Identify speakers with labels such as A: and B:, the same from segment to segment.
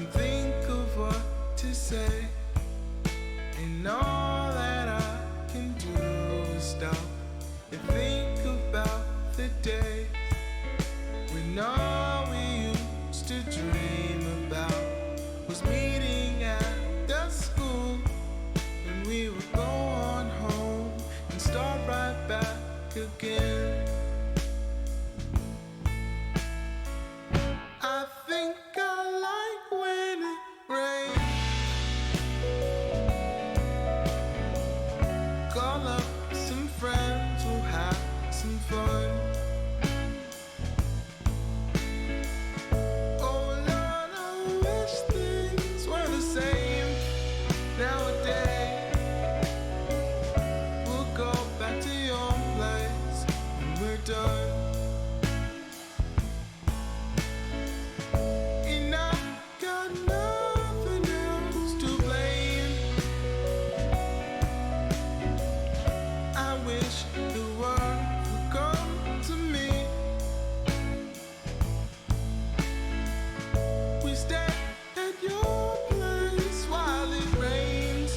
A: couldn't think of what to say, and all that I can do is stop and think about the days when all we used to dream about was meeting at the school, when we would go on home and start right back again. I think I like when it rains. Call up some friends, we'll have some fun. Oh Lord, I wish things were the same nowadays. We'll go back to your place when we're done. And I got nothing else to blame. I wish the world would come to me. We stay at your place while it rains.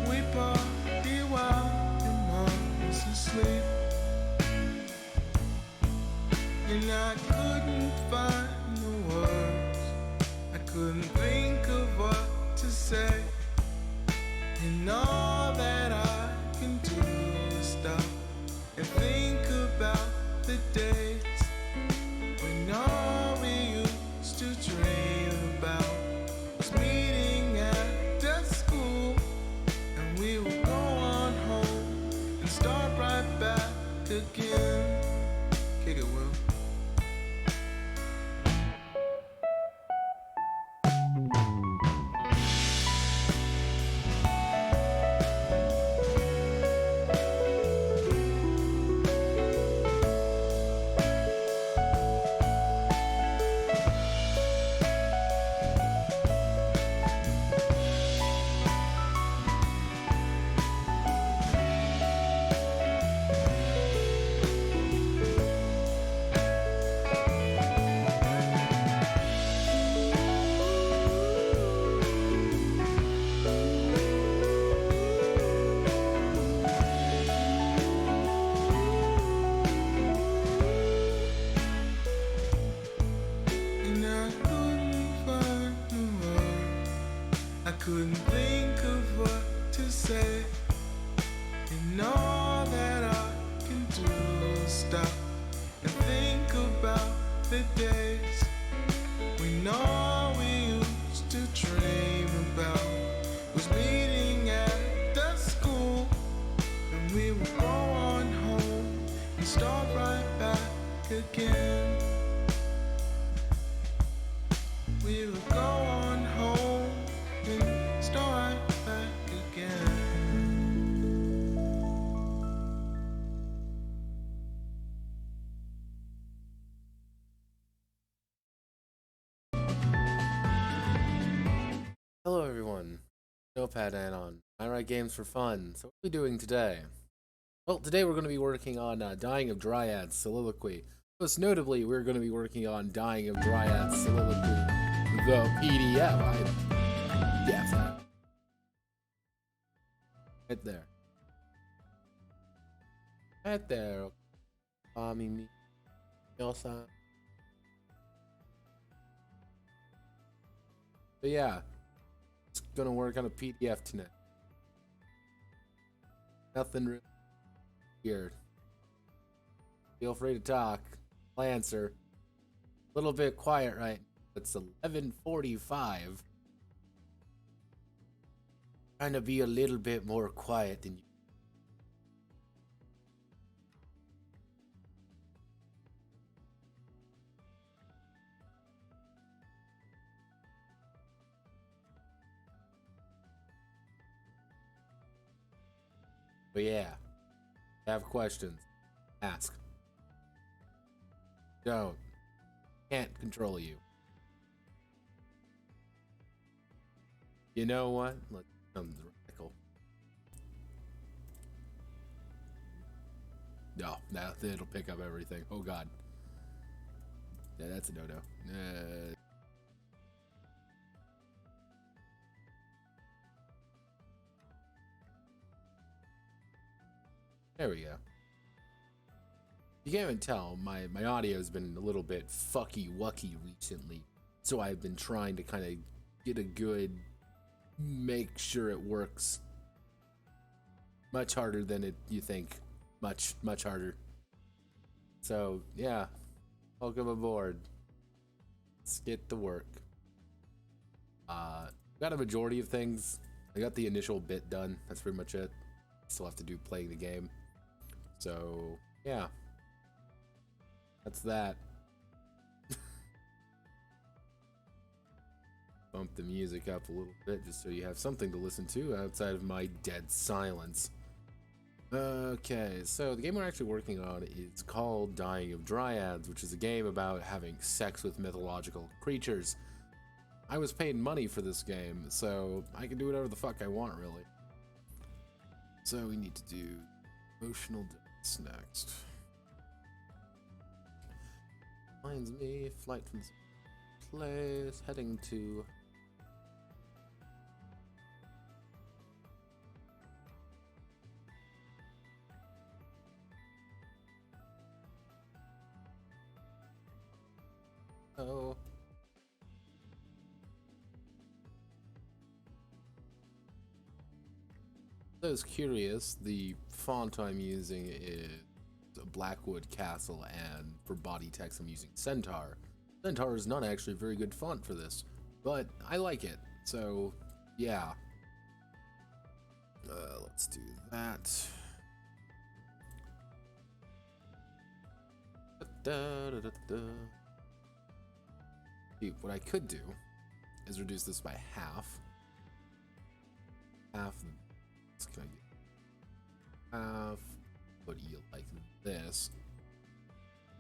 A: We party while your mom's asleep. And I couldn't find the words, I couldn't think of what to say, and all that I can do is stop and think about the days when all we used to dream about was meeting at the school, and we would go on home and start right back again. Kick it, Will. And I couldn't find the words, I couldn't think of what to say, and all that I can do is stop and think about the days when all we used to dream about was meeting at the school, and we would go on home and start right back again. We would go on home and start right back again.
B: Hello everyone, Notepad and on I write games for fun. So what are we doing today? Well, today we're going to be working on Dying of Dryads Soliloquy. Most notably, we're going to be working on Dying of Dryads Soliloquy, the PDF. Yes, right there. Right there. Me. So yeah. Gonna work on a PDF tonight. Nothing really weird. Feel free to talk. I'll answer. A little bit quiet right now. It's 11:45. Trying to be a little bit more quiet than you. But yeah, if you have questions, ask. Don't. Can't control you. You know what? Let's come to the radical. No, it'll pick up everything. Oh god. Yeah, that's a no-no. There we go. You can't even tell, my audio has been a little bit fucky-wucky recently, so I've been trying to kind of get a good, make sure it works. Much harder than you think. Much harder. So, yeah. Welcome aboard. Let's get to work. Got a majority of things. I got the initial bit done. That's pretty much it. Still have to do playing the game. So, yeah. That's that. Bump the music up a little bit just so you have something to listen to outside of my dead silence. Okay, so the game we're actually working on is called Dying of Dryads, which is a game about having sex with mythological creatures. I was paid money for this game, so I can do whatever the fuck I want, really. So we need to do emotional dance next. Finds me, flight from this place, heading to... Oh. For those curious, the font I'm using is a Blackwood Castle, and for body text I'm using Centaur. Centaur is not actually a very good font for this, but I like it, so yeah. Let's do that. What I could do is reduce this by half. Half. Can I get half? What do you like this?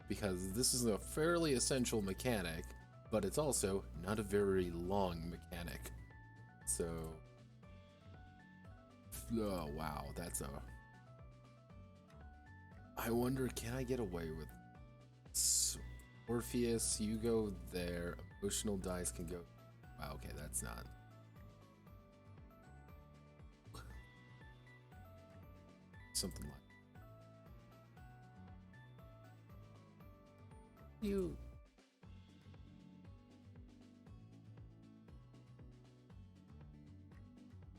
B: Because this is a fairly essential mechanic, but it's also not a very long mechanic. So, oh wow, that's a... I wonder, can I get away with this? Orpheus, you go there. Emotional dice can go... Wow, okay, that's not... Something like... You...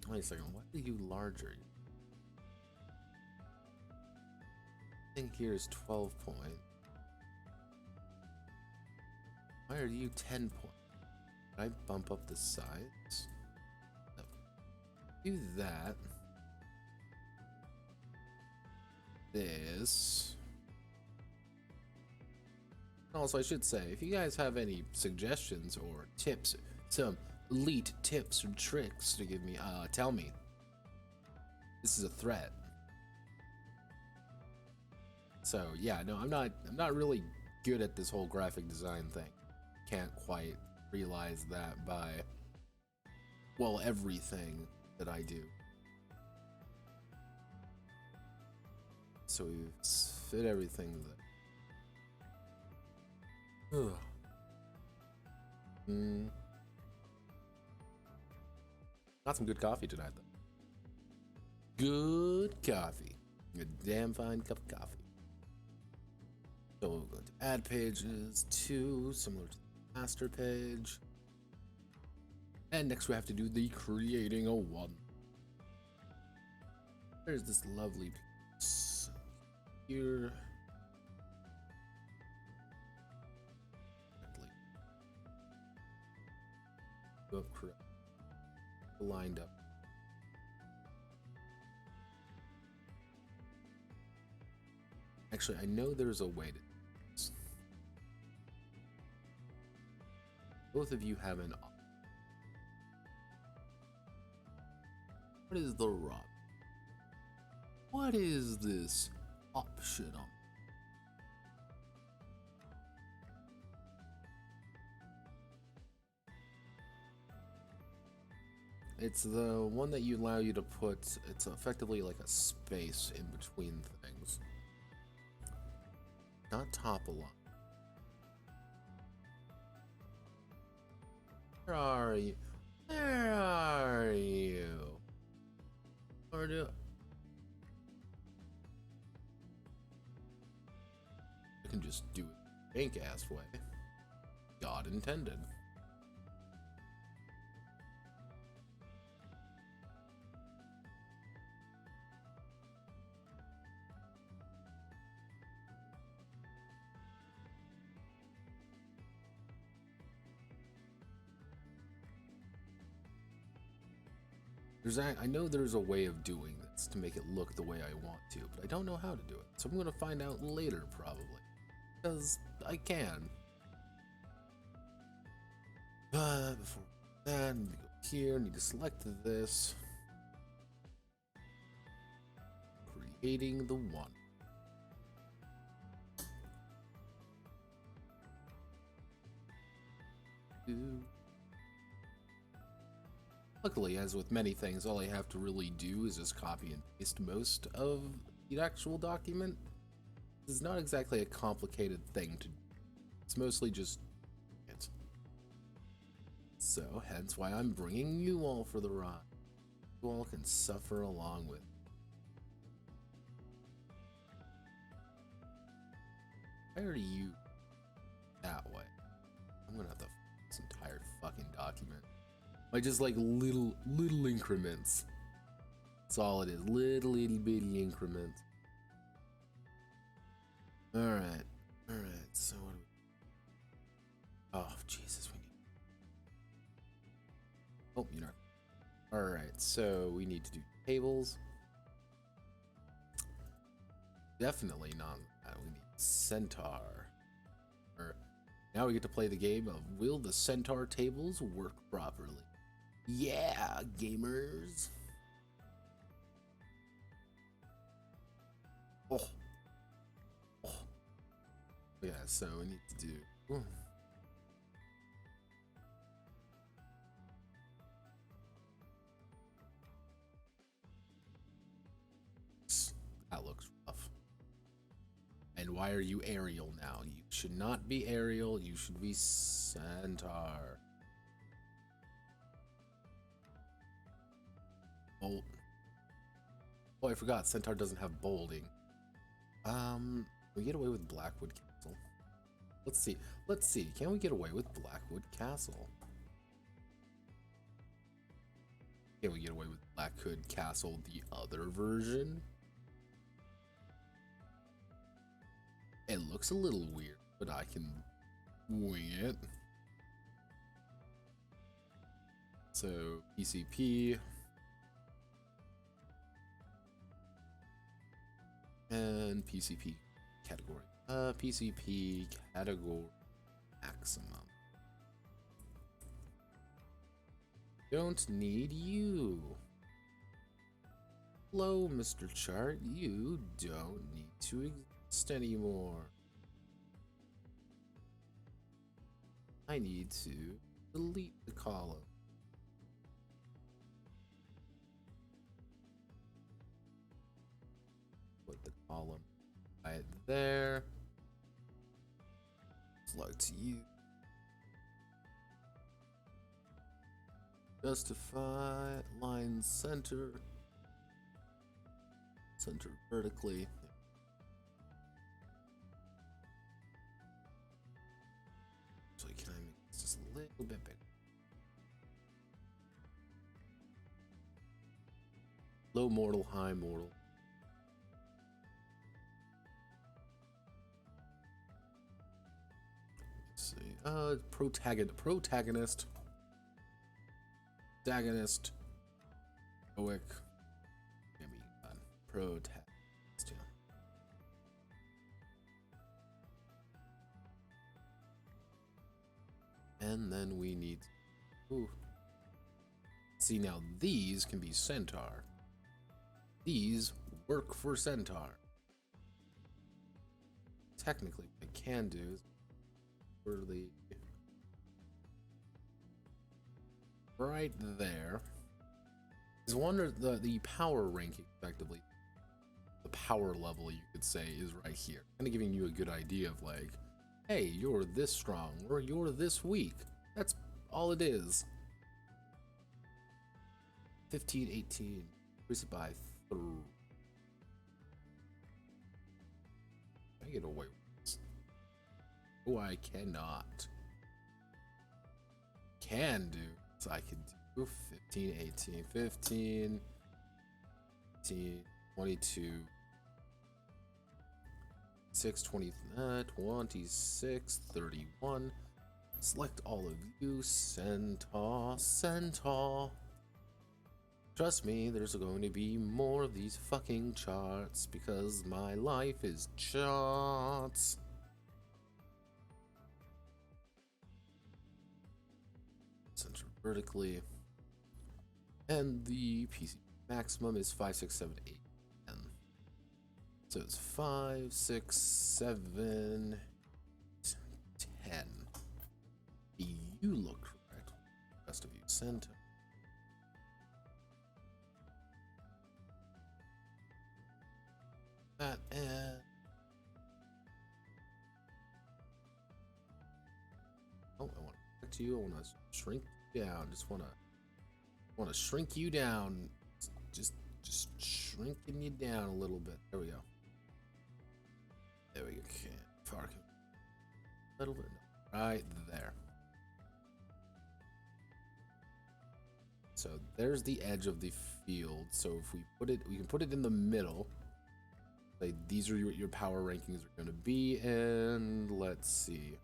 B: Wait a second, why are you larger? I think here is 12 point. Why are you 10 point? Can I bump up the sides? No. Do that. This. Also, I should say, if you guys have any suggestions or tips, some elite tips or tricks to give me, tell me. This is a threat. So yeah, no, I'm not really good at this whole graphic design thing. Can't quite realize that by, well, everything that I do. So we fit everything that... Ugh. Got some good coffee tonight, though. Good coffee. A damn fine cup of coffee. So we're going to add pages 2, similar to the master page. And next we have to do the creating a 1. There's this lovely piece here. Go correct. Lined up. Actually, I know there's a way to do this. Both of you have an option. What is the rub? What is this option on? It's the one that you allow you to put, it's effectively like a space in between things. Not top a lot. Where are you? Where are you? Or do I can just do it bank ass way. God intended. I know there's a way of doing this to make it look the way I want to, but I don't know how to do it. So I'm gonna find out later, probably. Because I can. But before that, I need to go here, I need to select this. Creating the one. Luckily, as with many things, all I have to really do is just copy and paste most of the actual document. It's not exactly a complicated thing to do. It's mostly just it. So, hence why I'm bringing you all for the ride. You all can suffer along with. Why are you that way? I'm gonna have to this entire fucking document. Like just like little increments. That's all it is. Little itty bitty increments. Alright. Alright, so what do we Oh Jesus, we need Oh, you're not. Alright, so we need to do tables. Definitely not that. We need centaur. Now we get to play the game of will the centaur tables work properly? Yeah, gamers. Oh. Yeah, so we need to do. That looks rough. And why are you aerial now? You should not be aerial. You should be centaur. Bolt. Oh, I forgot. Centaur doesn't have bolding. We get away with Blackwood Castle. Let's see. Let's see. Can we get away with Blackwood Castle? Can we get away with Blackwood Castle, the other version? It looks a little weird, but I can wing it. So, PCP. And PCP category. PCP category maximum. Don't need you. Hello, Mr. Chart. You don't need to exist anymore. I need to delete the column. Put the column right there. Select you. Justify line center. Center vertically. So can I make this just a little bit bigger? Low mortal, high mortal. Let's see. Protagonist. Dagonist. Oic. Protagonist. And then we need. Ooh. See, now these can be centaur. These work for centaur. Technically, what I can do is for the right there is wonder the power ranking effectively. The power level, you could say, is right here. Kind of giving you a good idea of like, hey, you're this strong or you're this weak. That's all it is. 15, 18. Increase it by 3. I get away with this. Oh, I cannot. Can do. So I can do 15, 18, 15, 18, 22, 6, 20, 26, 31. Select all of you. Centaur, Centaur. Trust me, there's going to be more of these fucking charts because my life is charts. Center vertically. And the PC maximum is 5, 6, 7, 8, 10. So it's 5, 6, 7, 10. You look correct. The rest of you, center. That and oh, I want to back to you. I want to shrink you down. Just want to shrink you down. Just shrinking you down a little bit. There we go. There we go. Okay. Far a little bit. Right there. So there's the edge of the field. So if we put it, we can put it in the middle. Like these are what your power rankings are going to be, and let's see.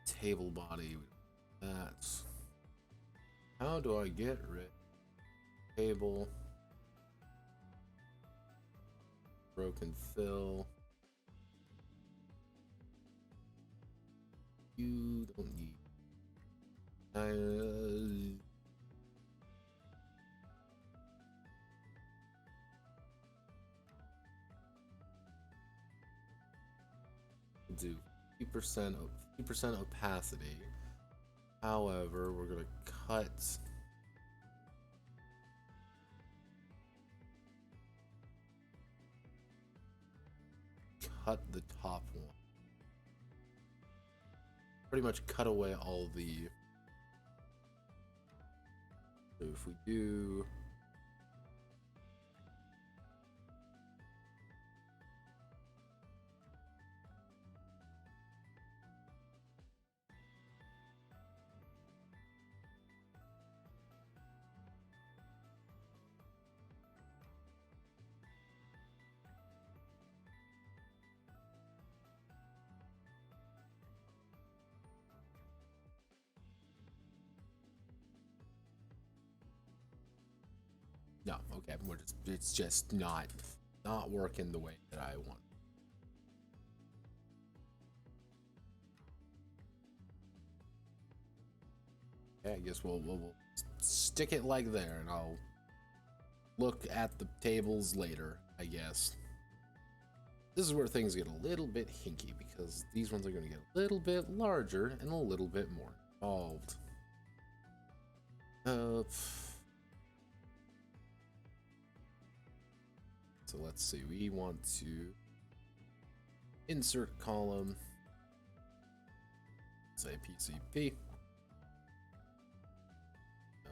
B: Table body. That's. How do I get rid? Table. Broken fill. You don't need. Do 50% opacity. However, we're gonna cut the top one. Pretty much cut away all the. So if we do. No, okay, it's just not working the way that I want. Okay, I guess we'll stick it like there, and I'll look at the tables later, I guess. This is where things get a little bit hinky because these ones are going to get a little bit larger and a little bit more involved. So let's see, we want to insert column, say PCP. Now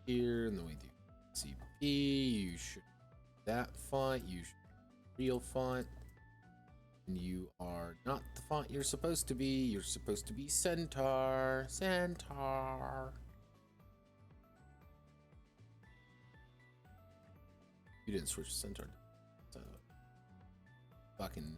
B: we here, and then we do PCP. You should that font, you should real font. And you are not the font you're supposed to be. You're supposed to be Centaur. Centaur. You didn't switch to Centaur. So, fucking.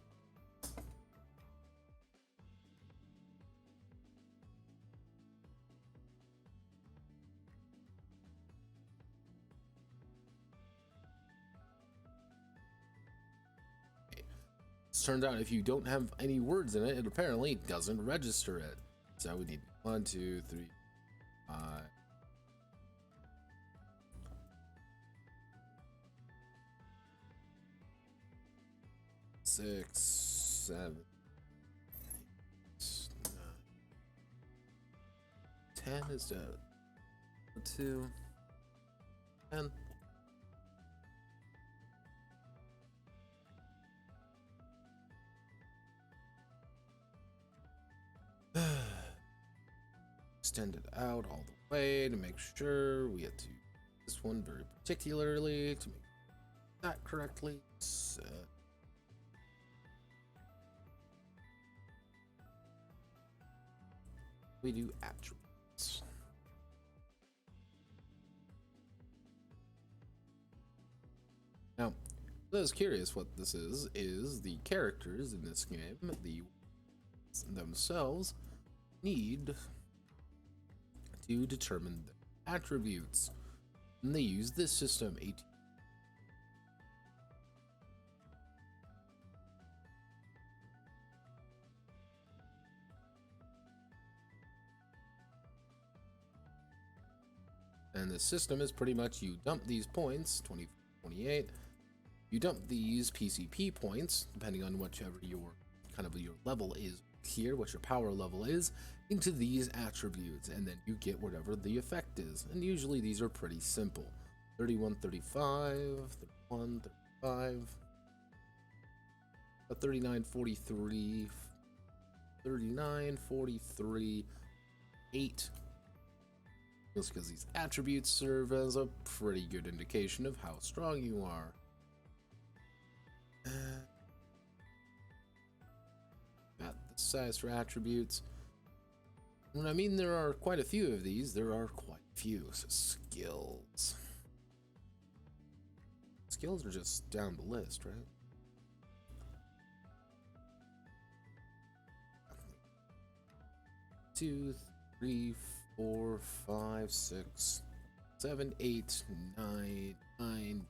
B: Turns out if you don't have any words in it, it apparently doesn't register it. So we need 1, 2, 3, 5. 6, 7, 8, 9, 10 is the 2, 10. extend it out all the way to make sure we have to use this one very particularly to make that correctly. So we do attributes. Now, for those curious what this is the characters in this game, the themselves, need to determine the attributes. And they use this system, and the system is pretty much you dump these points, 20, 28, you dump these PCP points, depending on whichever your your level is here, what your power level is, into these attributes, and then you get whatever the effect is. And usually these are pretty simple. 31, 35, 31, 35, 39, 43, 39, 43, 8. Just because these attributes serve as a pretty good indication of how strong you are. Got the size for attributes. When I mean there are quite a few of these, there are quite a few. So skills. Skills are just down the list, right? Two, three, 4, 5, 6, 7, 8, 9, 9.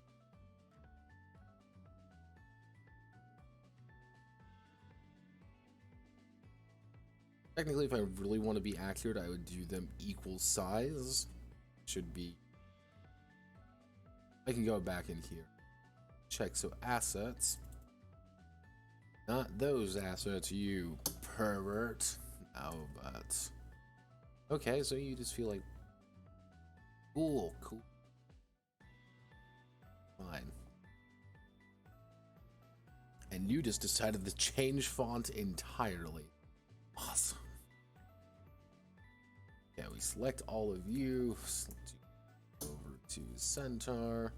B: Technically, if I really want to be accurate, I would do them equal size. Should be. I can go back in here. Check, so assets. Not those assets, you pervert. No, but. Okay, so you just feel like. Cool. Fine. And you just decided to change font entirely. Awesome. Yeah, we select all of you. Select you over to Centaur.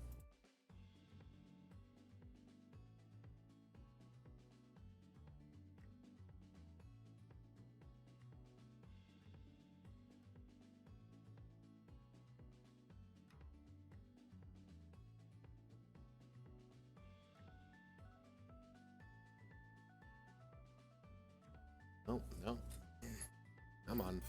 B: Oh, no. Come on.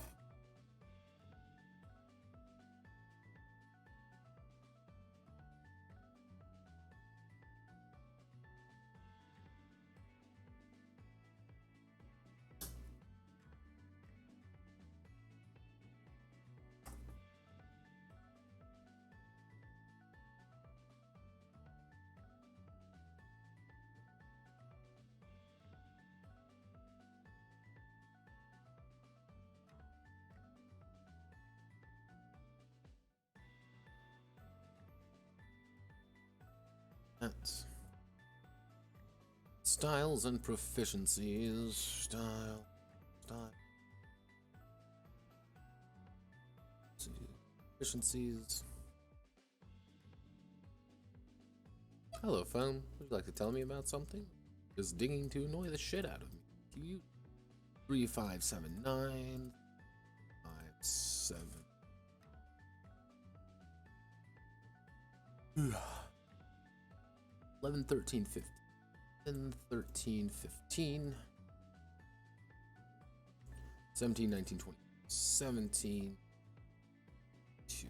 B: That's styles and proficiencies. Style. Proficiencies. Hello, phone. Would you like to tell me about something? Just dinging to annoy the shit out of me. To you. 3579 57. 11, 13, 15. 10, 13, 15. 17, 19, 20. 17. 2.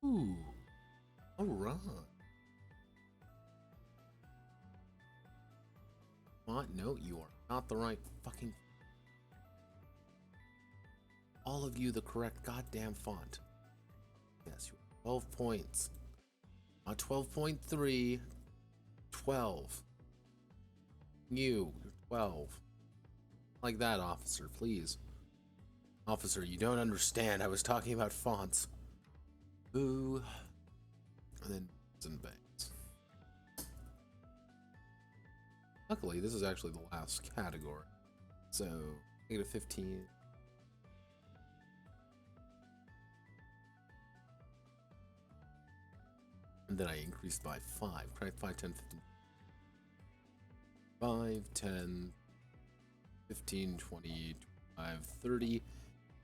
B: Ooh. Alright. What? No, you are not the right fucking. All of you the correct goddamn font. Yes, you are 12 points. Not 12.3. 12. You're 12. Like that, officer, please. Officer, you don't understand. I was talking about fonts. Ooh. And then and bangs. Luckily, this is actually the last category. So, -15. And then I increased by 5. 5, 10, 15. 5, 10, 15, 20, 25, 30.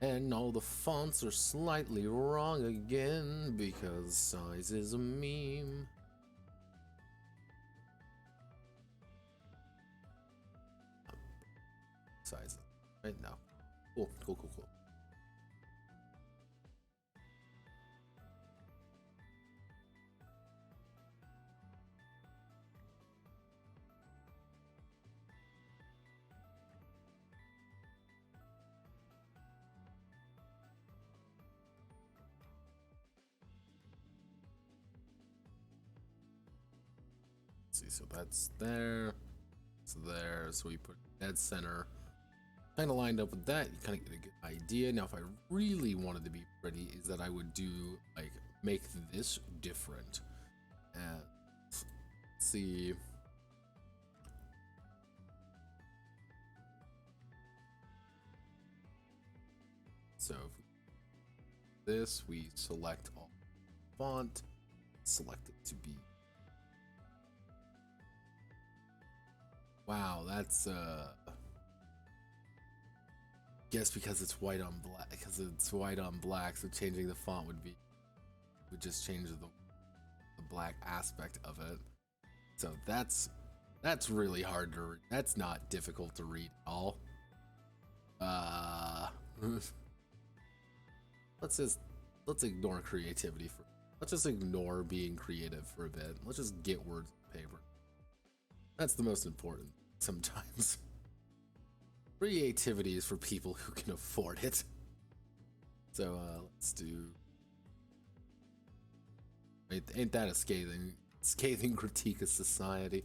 B: And all the fonts are slightly wrong again because size is a meme. Size, right? No. Cool, cool, cool, cool. See, so that's there, it's there, so we put dead center. Kind of lined up with that, you kind of get a good idea. Now, if I really wanted to be pretty, is that I would do, like, make this different. And let's see. So, this, we select all font, select it to be. Wow, that's guess because it's white on black, so changing the font would just change the black aspect of it. So that's really hard to read. That's not difficult to read at all. Let's ignore creativity for. Let's just ignore being creative for a bit. Let's just get words on paper. That's the most important sometimes. Creativity is for people who can afford it. So let's do. Ain't that a scathing critique of society?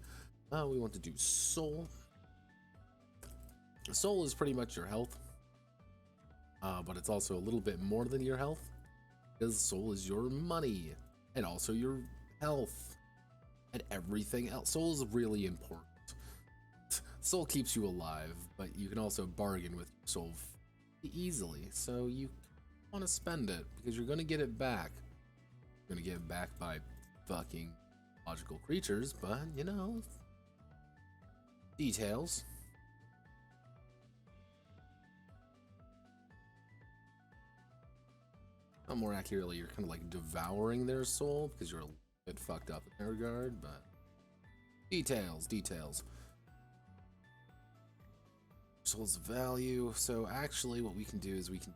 B: We want to do soul. Soul is pretty much your health, but it's also a little bit more than your health, because soul is your money and also your health and everything else. Soul is really important. Soul keeps you alive, but you can also bargain with your soul easily, so you want to spend it because you're going to get it back. You're going to get it back by fucking logical creatures, but you know, details. More accurately, you're kind of like devouring their soul because you're a bit fucked up in that regard, but details. Soul's value. So actually what we can do is we can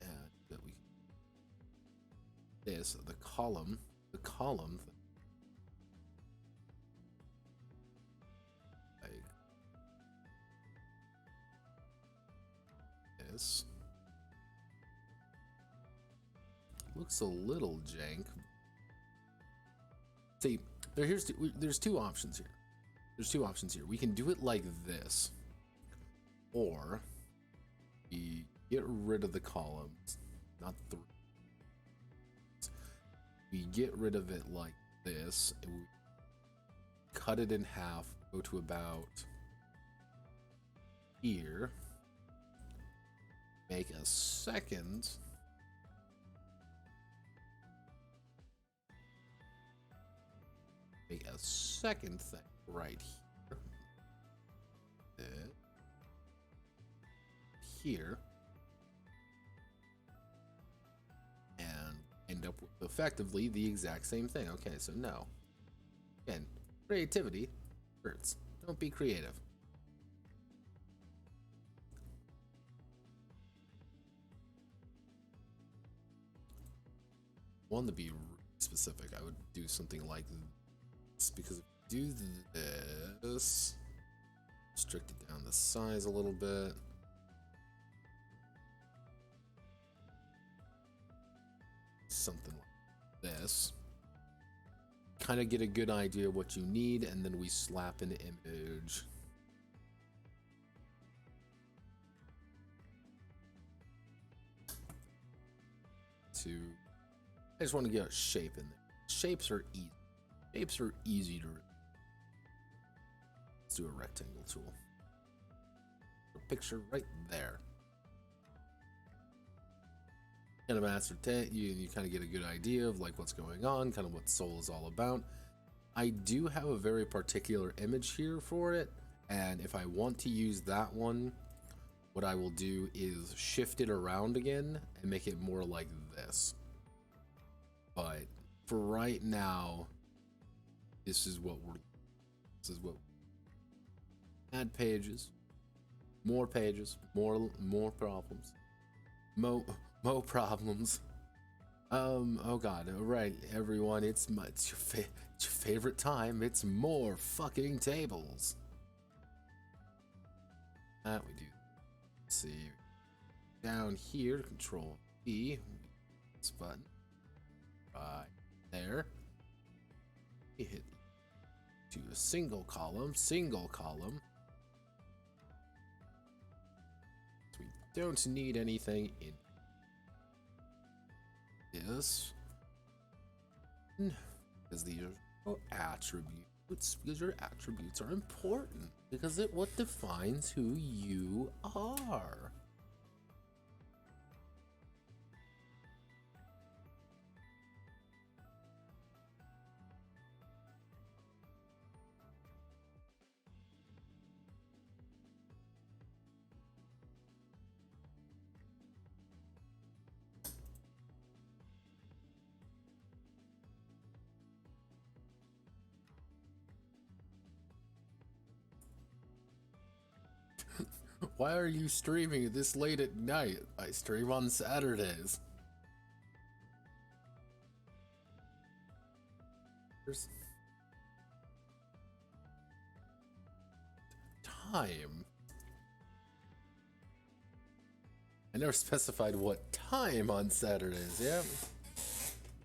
B: add that we this the column like this looks a little jank. See, there's two options here. We can do it like this, or we get rid of the columns, not three. We get rid of it like this, and we cut it in half, go to about here, make a second. Make a second thing right here, and end up with effectively the exact same thing. Okay, so no. Again, creativity hurts. Don't be creative. One to be specific, I would do something like this, because if you do this, restrict it down the size a little bit. Something like this. kind of get a good idea of what you need, and then we slap an image. I just want to get a shape in there. Shapes are easy. Shapes are easy to. Let's do a rectangle tool. A picture right there. Kind of ascertain, you kind of get a good idea of like what's going on, kind of what Soul is all about. I do have a very particular image here for it, and if I want to use that one, what I will do is shift it around again and make it more like this. But for right now, this is what add pages, more problems, mo problems. Oh god, alright everyone, it's your favorite time, it's more fucking tables. That we do. Let's see, down here, Control B, this button, right there. You hit to a single column. So we don't need anything in this, because these are attributes, because your attributes are important, because it what defines who you are. Why are you streaming this late at night? I stream on Saturdays. There's time. I never specified what time on Saturdays. Yeah.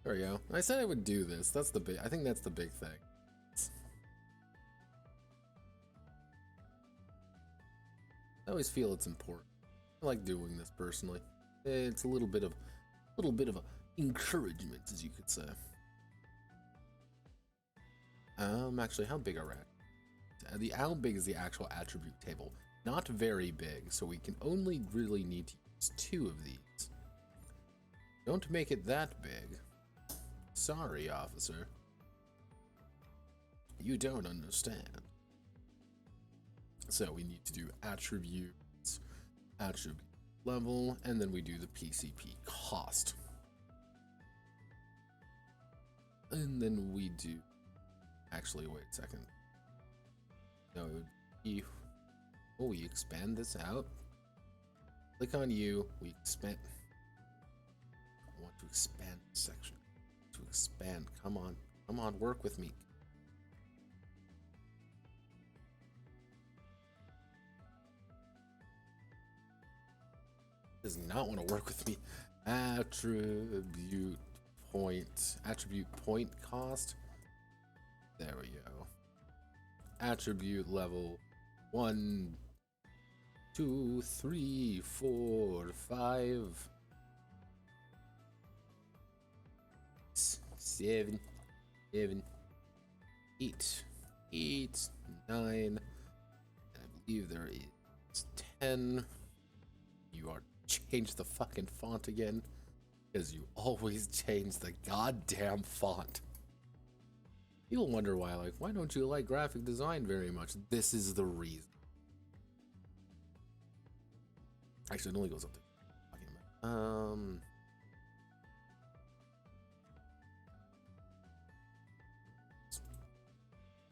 B: There we go. I said I would do this. That's the big. I think that's the big thing. I always feel it's important. I like doing this personally. It's a little bit of a encouragement, as you could say. Actually, how big are how big is the actual attribute table? Not very big, so we can only really need to use 2 of these. Don't make it that big. Sorry, officer. You don't understand. So we need to do attributes, attribute level, and then we do the PCP cost. And then we do, actually, wait a second. No, it would be, we expand this out. Click on you, we expand. I want to expand the section. To expand, come on, work with me. Does not want to work with me. Attribute point cost. There we go. Attribute level 1, 2, 3, 4, 5, 7, 8, 9. I believe there is 10. You are change the fucking font again, because you always change the goddamn font. People wonder why, like, why don't you like graphic design very much? This is the reason. Actually, it only goes up to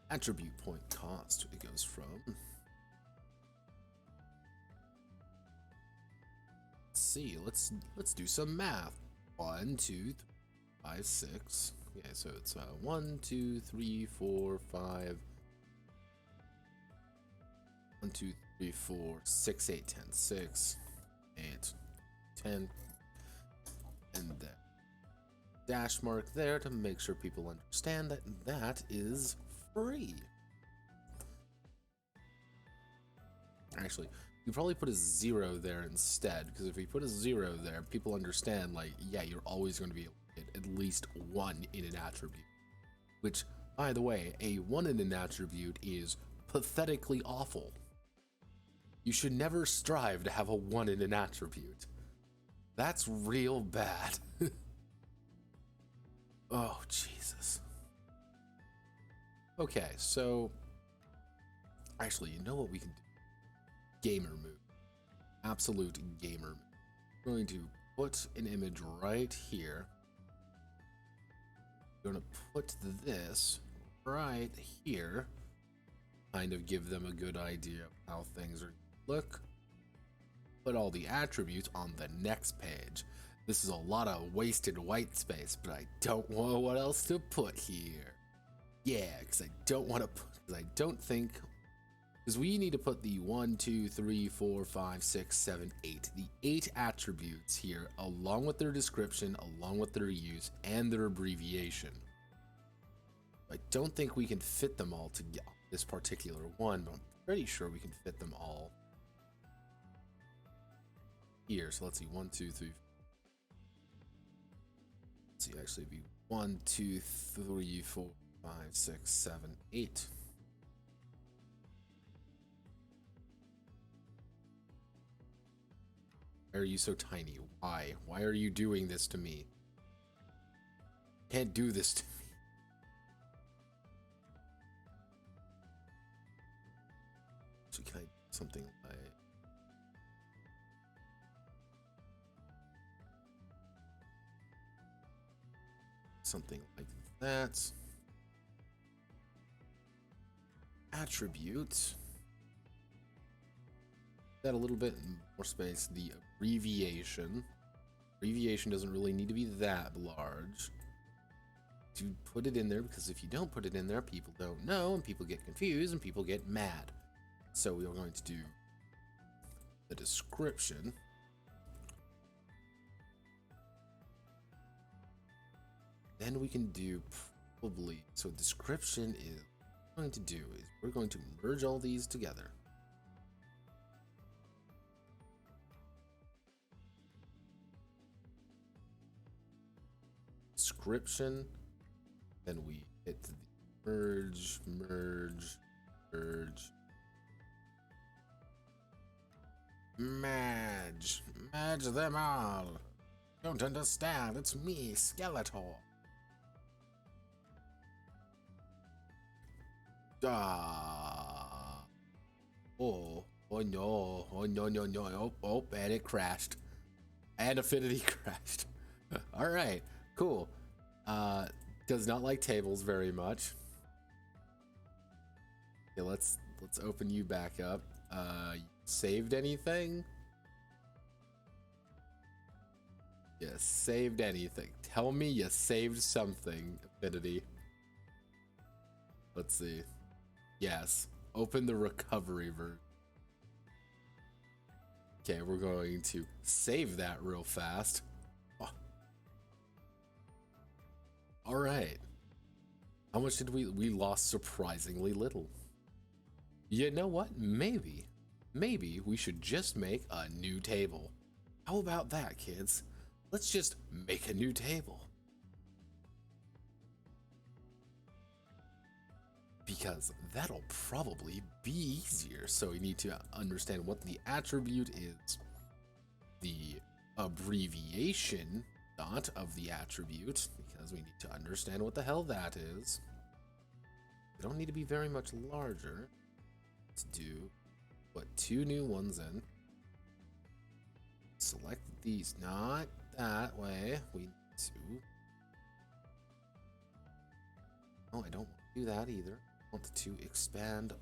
B: attribute point cost. It goes from, see, let's do some math. 1, 2, 3, 5, 6. Okay, so it's 1, 2, 3, 4, 5. 1, 2, 3, 4, 6, 8, 10. 6, 8, 10. And then dash mark there to make sure people understand that that is free. Actually, you probably put a 0 there instead, because if we put a 0 there, people understand, like, yeah, you're always going to be able to get at least 1 in an attribute. Which, by the way, a 1 in an attribute is pathetically awful. You should never strive to have a 1 in an attribute. That's real bad. Oh, Jesus. Okay, so actually, you know what we can do? Gamer move. Absolute gamer move. I'm going to put an image right here. I'm going to put this right here. Kind of give them a good idea of how things are going to look. Put all the attributes on the next page. This is a lot of wasted white space, but I don't know what else to put here. Yeah, because I don't want to put, because I don't think, because we need to put the 1, 2, 3, 4, 5, 6, 7, 8, the 8 attributes here, along with their description, along with their use, and their abbreviation. I don't think we can fit them all to this particular one, but I'm pretty sure we can fit them all here. So let's see, 1, 2, 3. Let's see, actually be 1, 2, 3, 4, 5, 6, 7, 8. Why are you so tiny? Why? Why are you doing this to me? Can't do this to me. So can I do something like that? Attribute. That a little bit more space. The abbreviation. Abbreviation doesn't really need to be that large. To put it in there, because if you don't put it in there, people don't know, and people get confused, and people get mad. So we are going to do the description. Then we can do probably, so description is, what we're going to do is we're going to merge all these together. Description, then we hit the merge, merge, merge, merge, merge them all. Don't understand, it's me, Skeletor. Oh no, oh no, oh, and it crashed. And Affinity crashed. Alright, cool. Does not like tables very much. Okay, let's open you back up. Saved anything? Yeah, saved anything. Tell me you saved something, Affinity. Let's see. Yes. Open the recovery version. Okay, we're going to save that real fast. Oh. Alright. How much did we lost surprisingly little. You know what? Maybe we should just make a new table. How about that, kids? Let's just make a new table. Because that'll probably be easier. So we need to understand what the attribute is, the abbreviation dot of the attribute, because we need to understand what the hell that is. They don't need to be very much larger. Let's put 2 new ones in. Select these, not that way. We need to. Oh, I don't want to do that either. I want to expand.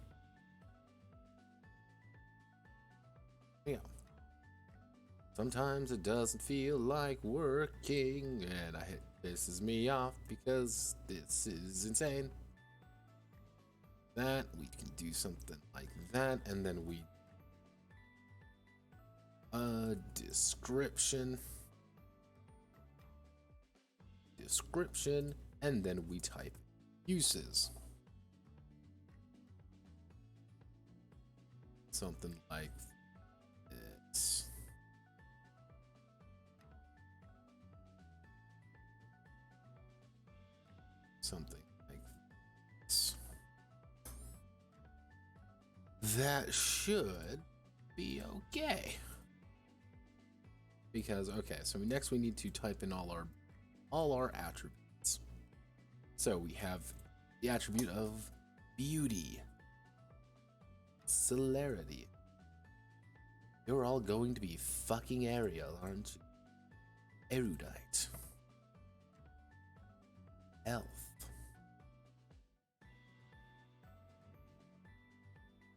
B: Yeah. Sometimes it doesn't feel like working, and it pisses me off because this is insane. That we can do something like that, and then we description. description, and then we type uses. Something like this. Something like this. That should be okay. Because, okay, so next we need to type in all our attributes. So we have the attribute of beauty, celerity. You're all going to be fucking Ariel, aren't you? Erudite. Elf.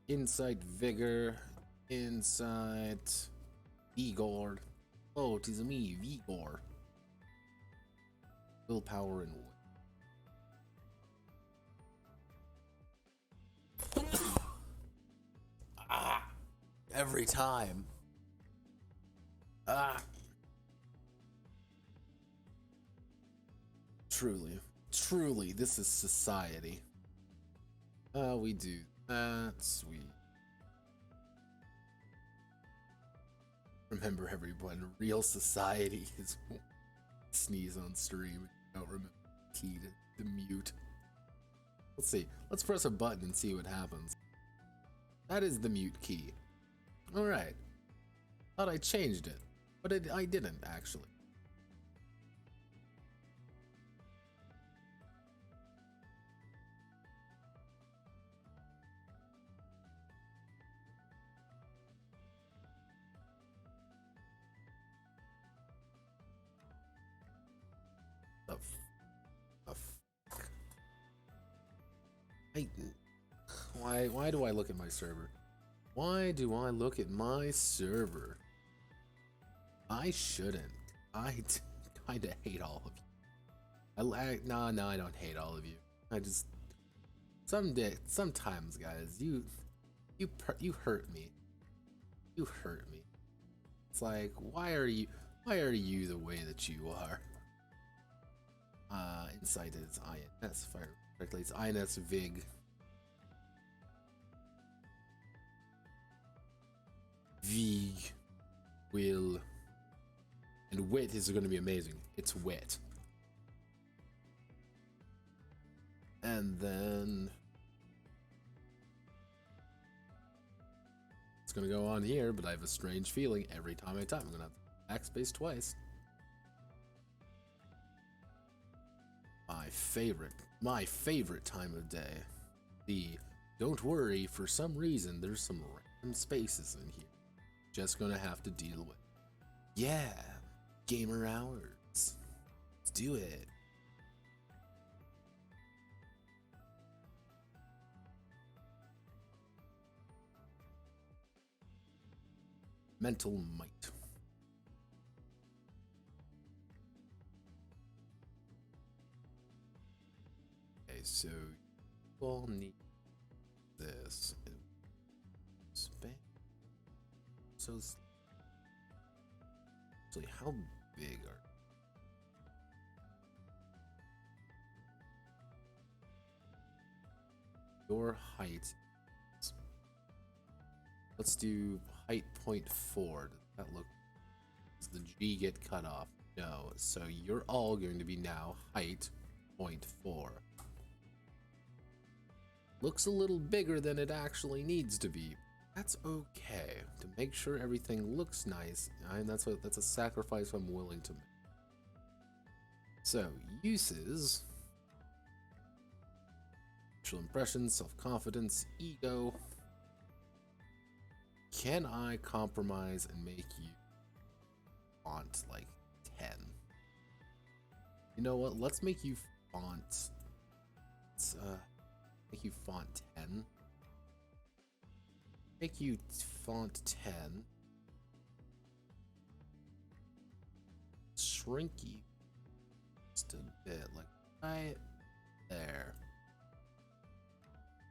B: Insight, vigor. Insight. Vigor. Oh, 'tis me, Vigor. Willpower and wood. Every time. Truly, this is society. We do that. We remember, everyone, real society is sneeze on stream. I don't remember the key to mute. Let's see. Let's press a button and see what happens. That is the mute key. Alright. Thought I changed it, but I didn't actually. Why do I look at my server? Why do I look at my server? I shouldn't. I kinda hate all of you. No, I don't hate all of you. I just sometimes, guys, you hurt me. You hurt me. It's like, why are you the way that you are? Insight is INS, if I remember correctly. It's INS Vig. Vig. Will. And wit is going to be amazing. It's wit. And then it's going to go on here, but I have a strange feeling every time I type. I'm going to have backspace twice. My favorite time of day. Don't worry, for some reason there's some random spaces in here. Just gonna have to deal with. Yeah, gamer hours. Let's do it. Mental might. So you all need this. Span. So actually, how big are your height? Let's do height 0.4. Does that look? Does the G get cut off? No. So you're all going to be now height 0.4. Looks a little bigger than it actually needs to be. That's okay. To make sure everything looks nice, and that's a sacrifice I'm willing to make. So, uses. Initial impressions, self-confidence, ego. Can I compromise and make you font like 10? You know what? Let's make you font. Let's make you font 10. Make you font 10. Shrink you just a bit, like right there.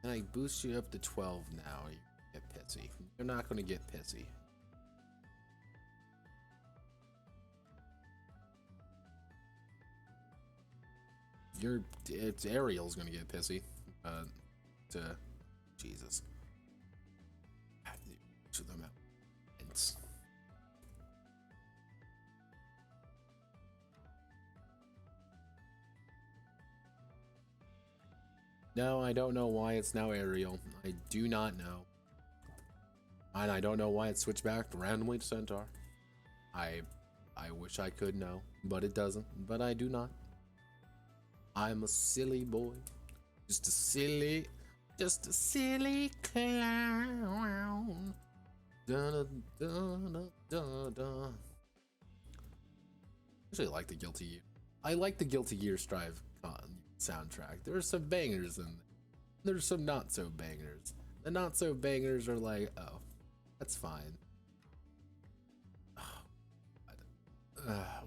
B: And I boost you up to 12 now. You get pissy. You're not going to get pissy. it's Ariel's gonna get pissy. Jesus. To them out. No, I don't know why it's now Ariel. I do not know. And I don't know why it switched back randomly to Centaur. I wish I could know, but it doesn't. But I do not. I'm a silly boy. Just a silly clown. Da, da, da, da, da. I actually like the Guilty Gear. I like the Guilty Gear Strive soundtrack. There's some bangers in there. There's some not so bangers. The not so bangers are like, oh, that's fine.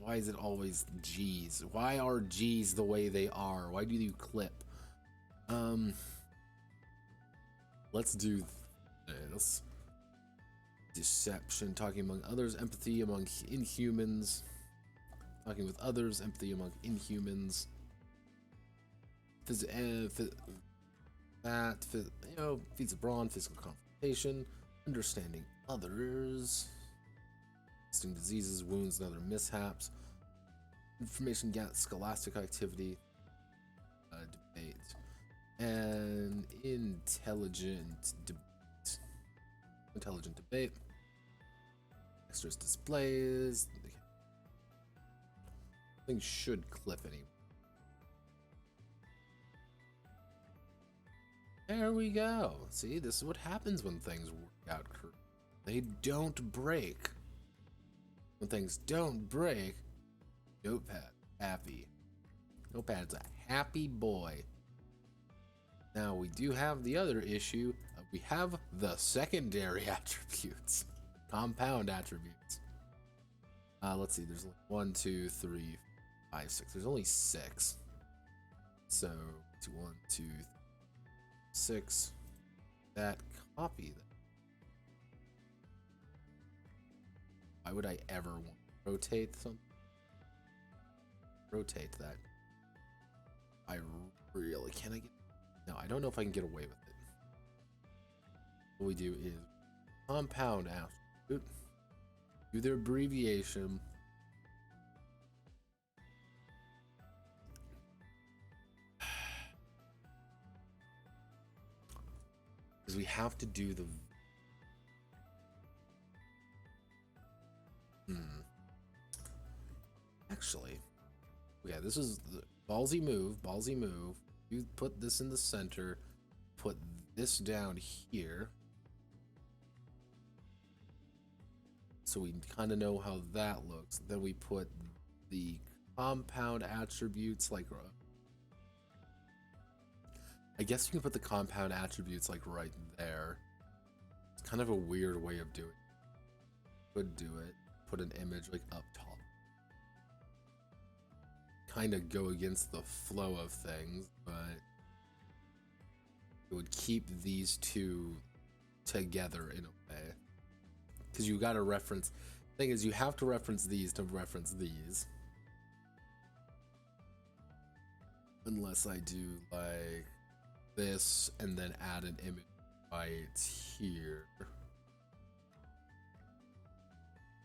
B: Why is it always G's? Why are G's the way they are? Why do you clip? Let's do this. Deception, talking among others, empathy among inhumans. Talking with others, empathy among inhumans. Feats of brawn, physical confrontation, understanding others, testing diseases, wounds, and other mishaps, information gap, scholastic activity, debate, and intelligent debate, extras displays. Things should clip anyway. There we go. See, this is what happens when things work out correctly. They don't break. When things don't break, Notepad, happy. Notepad's a happy boy. Now, we do have the other issue. We have the secondary attributes. Compound attributes. Let's see, there's 1, 2, 3, 5, 6. There's only 6. So, 1, 2, 3. 6. That copy that. Why would I ever want to rotate something? Rotate that. I really can I get. No, I don't know if I can get away with it. What we do is compound attribute. Do their abbreviation. Because we have to do the actually, yeah, this is the ballsy move. You put this in the center, put this down here, so we kind of know how that looks. Then we put the compound attributes like, I guess you can put the compound attributes like right there. It's kind of a weird way of doing it. Could do it. Put an image like up top. Kind of go against the flow of things, but it would keep these two together in a way. Because you gotta reference. The thing is, you have to reference these to reference these. Unless I do like this and then add an image right here.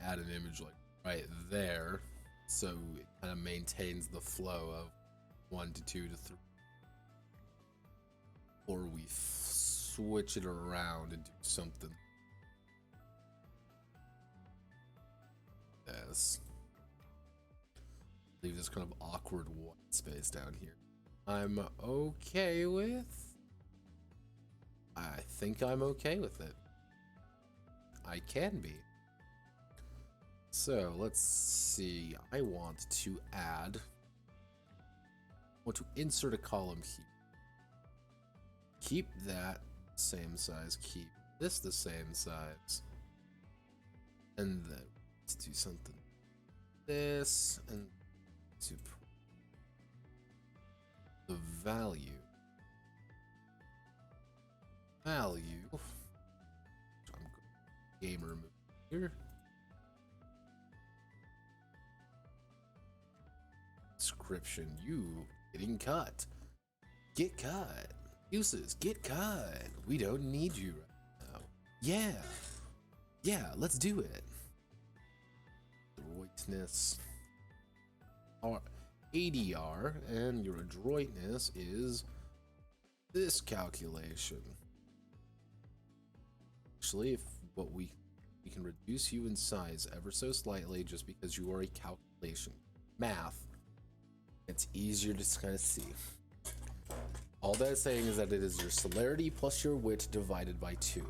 B: Add an image like right there, so it kind of maintains the flow of 1 to 2 to 3. Or we switch it around and do something. Yes. Leave this kind of awkward white space down here. I'm okay with. I think I'm okay with it. I can be. So let's see. I want to insert a column here. Keep that same size. Keep this the same size. And then let's do something. This and to the value. I'm gamer move here. Description. You Getting cut. Get cut. Uses, get cut. We don't need you right now. Yeah. Yeah, let's do it. Adroitness. Our ADR, and your adroitness is this calculation. Actually, if what we can reduce you in size ever so slightly just because you are a calculation. Math. It's easier to kind of see. All that's saying is that it is your celerity plus your wit divided by 2.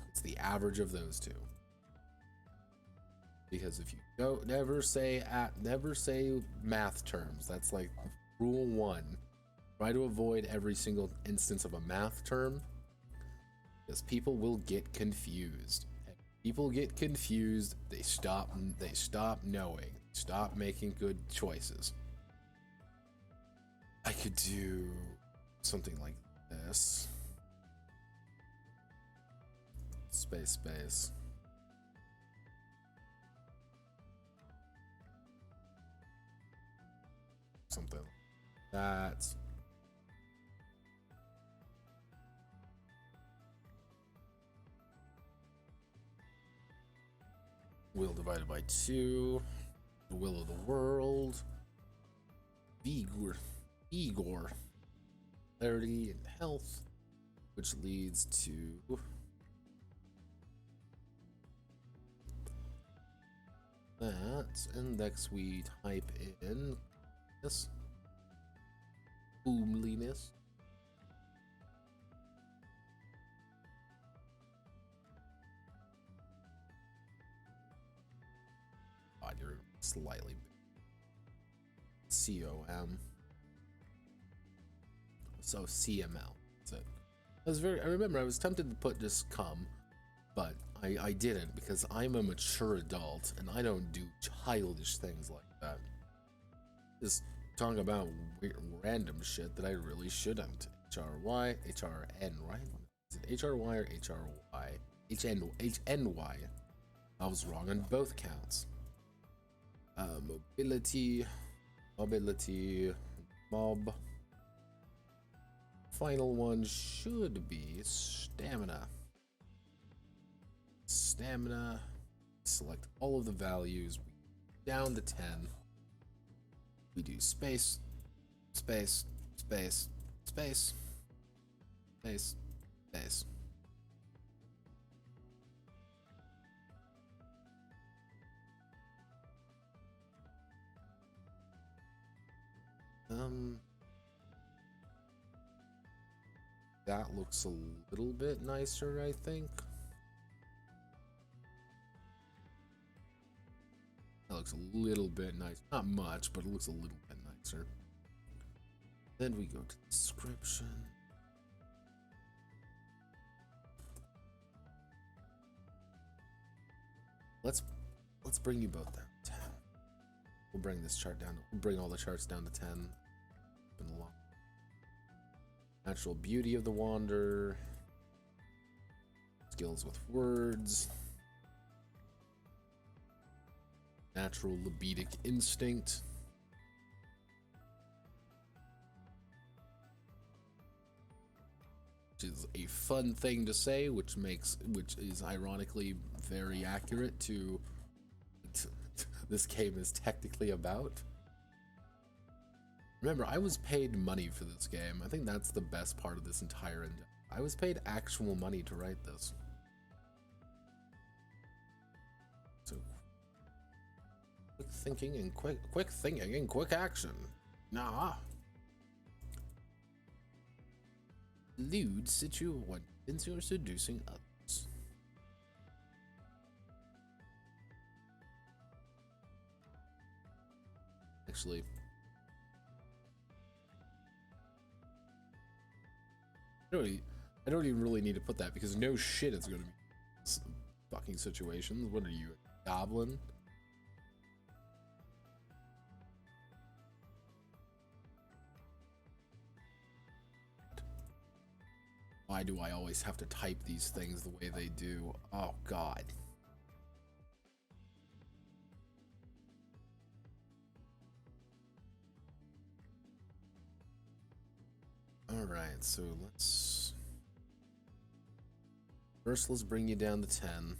B: It's the average of those two. Because if you don't never say math terms, that's like rule 1. Try to avoid every single instance of a math term, because people will get confused. And people get confused, they stop knowing, stop making good choices. I could do something like this. Space. Something like that. Will divided by 2. The will of the world. Vigor. Clarity and health. Which leads to that. And next we type in this. Boomliness. God, you're slightly big. COM. So CML. That's it. I remember I was tempted to put just cum, but I didn't, because I'm a mature adult and I don't do childish things like that. Just talking about weird, random shit that I really shouldn't. HRY, HRN, right? Is it HRY or HRY? HNY. I was wrong on both counts. Mobility, mob. Final one should be stamina. Select all of the values. Down to 10. We do space. That looks a little bit nicer, I think. That looks a little bit nice. Not much, but it looks a little bit nicer. Then we go to description. Let's bring you both down to 10. We'll bring this chart down. We'll bring all the charts down to 10. Been a long. Natural beauty of the wander. Skills with words. Natural libidic instinct. Which is a fun thing to say, which is ironically very accurate to this game is technically about. Remember, I was paid money for this game. I think that's the best part of this entire endeavor. I was paid actual money to write this. So quick thinking and quick action. Nah. Lewd situations or seducing others. Actually, I don't even really need to put that, because no shit it's gonna be fucking situations. What are you, a goblin? Why do I always have to type these things the way they do? Oh god. Alright, so let's bring you down to 10.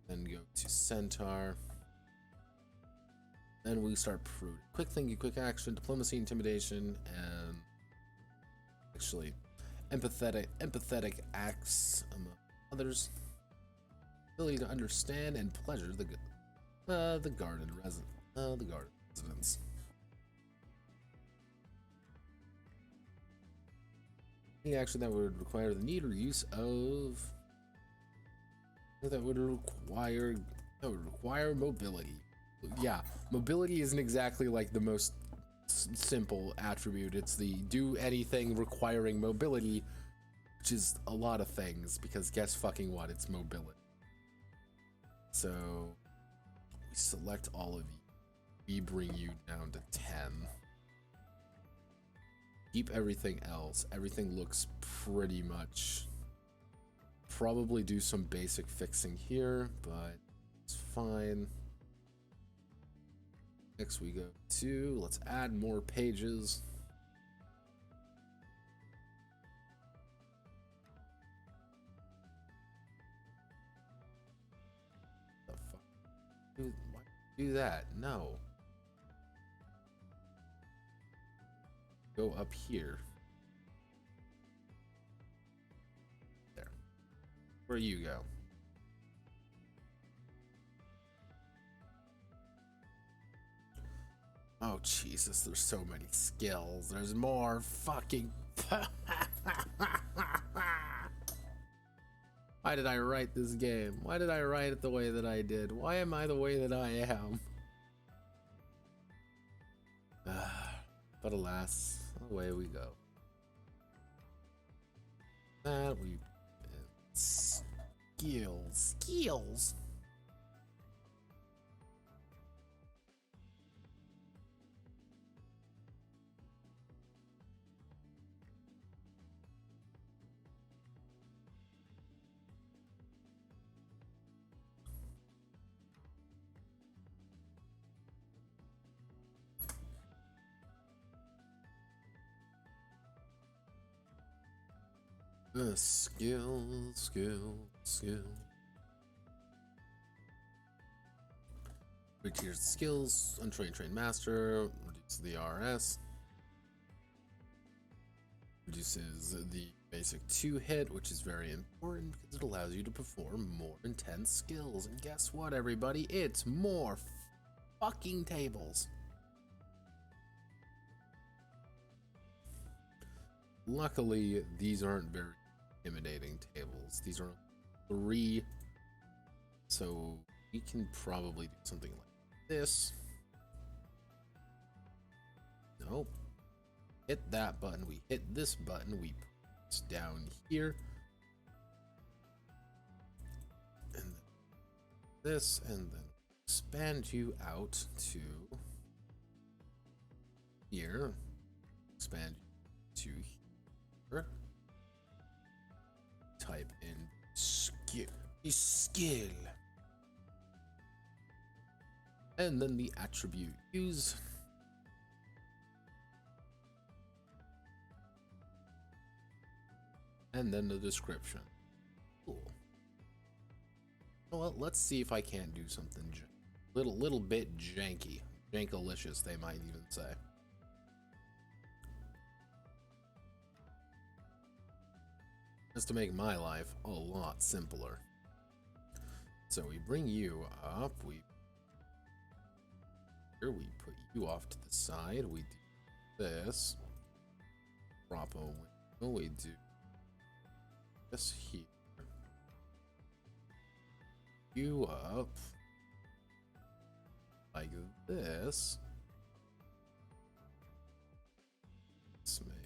B: Then go to Centaur. Then we start Prude. Quick thinking, quick action, diplomacy, intimidation, and actually empathetic acts among others. Ability to understand and pleasure the garden residents. Any action that would require the need or use of that would require mobility. Yeah, mobility isn't exactly like the most simple attribute. It's the do anything requiring mobility, which is a lot of things, because guess fucking what, it's mobility. So we select all of you. We bring you down to 10. Keep everything else. Everything looks pretty much. Probably do some basic fixing here, but it's fine. Next we go to, let's add more pages. The fuck? Why do that? No. Go up here. There. Where you go? Oh, Jesus, there's so many skills. There's more fucking... Why did I write this game? Why did I write it the way that I did? Why am I the way that I am? But alas, away we go. That we... Skills. Skill. Reduce skills, untrained master, reduce the RS. Reduces the basic 2 hit, which is very important because it allows you to perform more intense skills. And guess what, everybody? It's more fucking tables. Luckily, these aren't very intimidating tables. These are 3, so we can probably do something like this. Nope. Hit that button, we hit this button, we put this down here. And then this, and then expand you out to here. Expand you to here. Type in skill. And then the attribute use. And then the description. Cool. Well, let's see if I can't do something little bit janky. Jankalicious, they might even say. Just to make my life a lot simpler. So we bring you up, we put you off to the side, we do this. Drop a window, we do this here. You up like this. This maybe.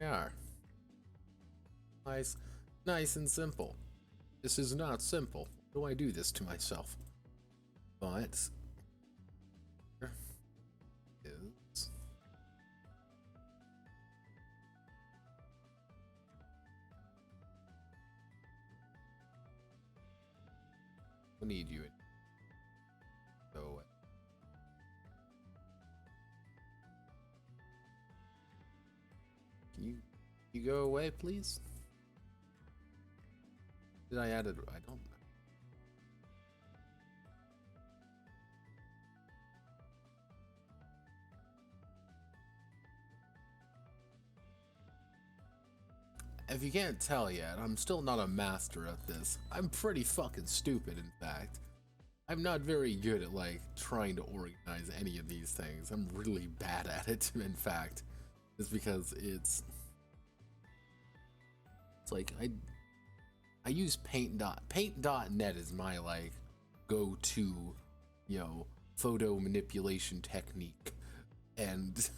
B: Yeah. Nice and simple. This is not simple. Why do I do this to myself? But here is we need you. Go away. You go away, please. Did I add it? I don't know. If you can't tell yet, I'm still not a master at this. I'm pretty fucking stupid, in fact. I'm not very good at, like, trying to organize any of these things. I'm really bad at it, in fact. It's because it's like, I use Paint.net is my, like, go-to, you know, photo manipulation technique. And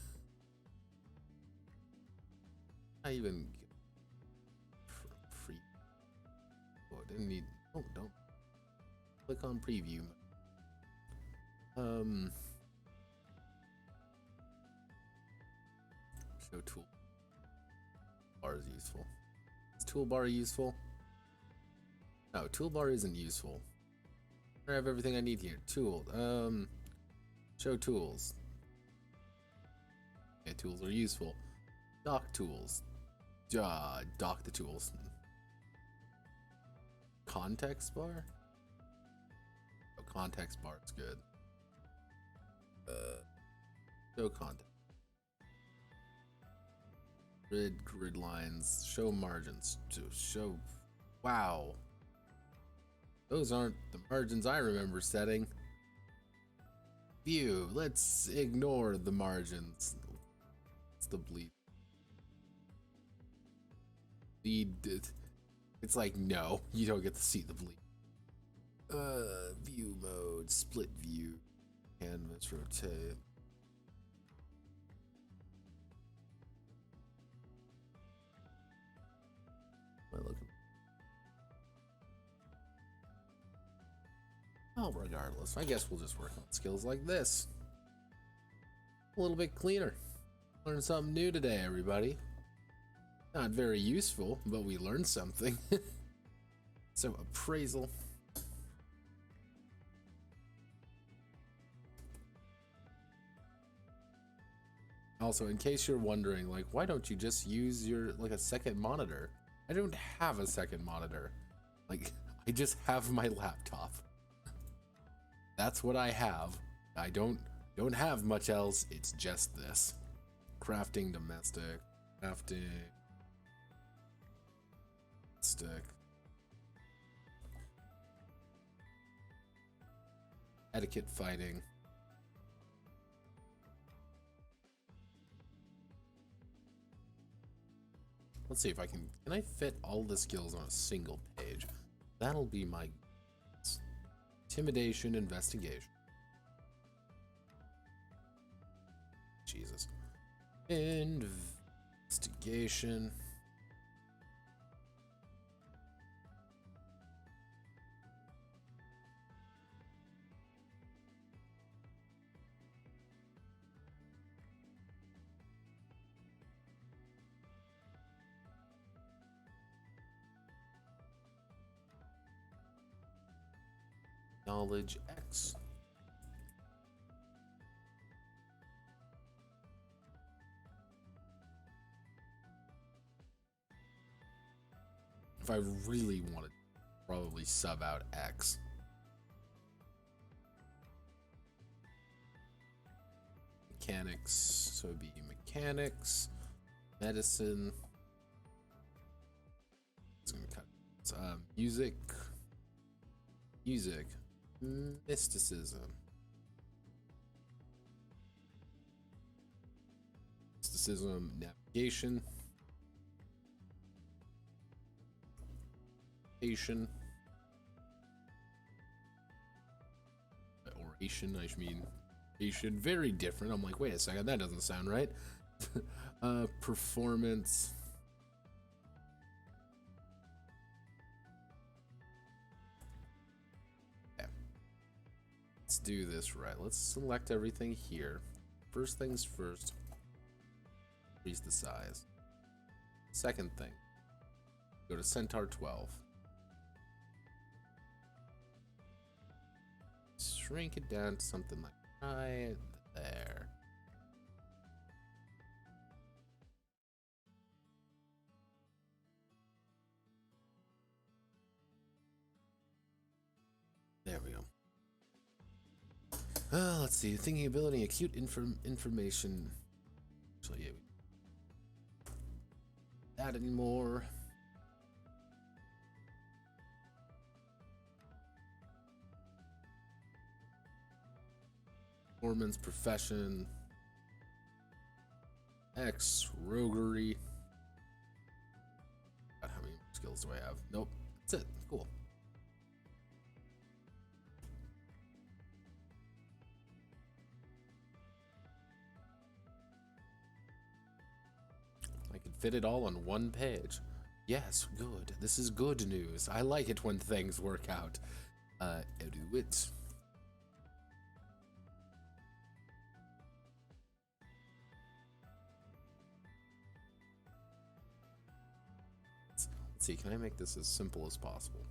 B: I even free. Oh, I didn't need. Oh, don't click on preview. Show tool. Bar is useful. Is toolbar useful? No, toolbar isn't useful. I have everything I need here. Tool. Show tools. Okay, tools are useful. Dock tools. Dock the tools. Context bar? Oh, context bar is good. Show context. Grid lines. Show margins. Show. Wow. Those aren't the margins I remember setting. View. Let's ignore the margins. It's the bleed. It's like, no, you don't get to see the bleed. View mode, split view, canvas, rotate. Am I looking? Oh, regardless, I guess we'll just work on skills like this. A little bit cleaner. Learn something new today, everybody. Not very useful, but we learned something. So, appraisal. Also, in case you're wondering, like, why don't you just use your, like, a second monitor? I don't have a second monitor. Like, I just have my laptop. That's what I have. I don't have much else. It's just this. Crafting, domestic, crafting, stick, etiquette, fighting. Let's see if I can I fit all the skills on a single page? That'll be my intimidation, investigation. Jesus. Investigation. Knowledge X. If I really wanted, probably sub out X. Mechanics, so it'd be mechanics, medicine. It's gonna cut. Music, mysticism. Mysticism, navigation. Oration, I mean, oration, very different. I'm like, wait a second, that doesn't sound right. Performance. Okay. Let's do this right. Let's select everything here. First things first, increase the size. Second thing, go to Centaur 12. Shrink it down to something like right there. Let's see. Thinking ability, acute information. Actually, yeah, that anymore. Performance, profession, X, roguery. God, how many skills do I have? Nope. That's it. Cool. I can fit it all on one page. Yes, good. This is good news. I like it when things work out. Do it. Let's see, can I make this as simple as possible?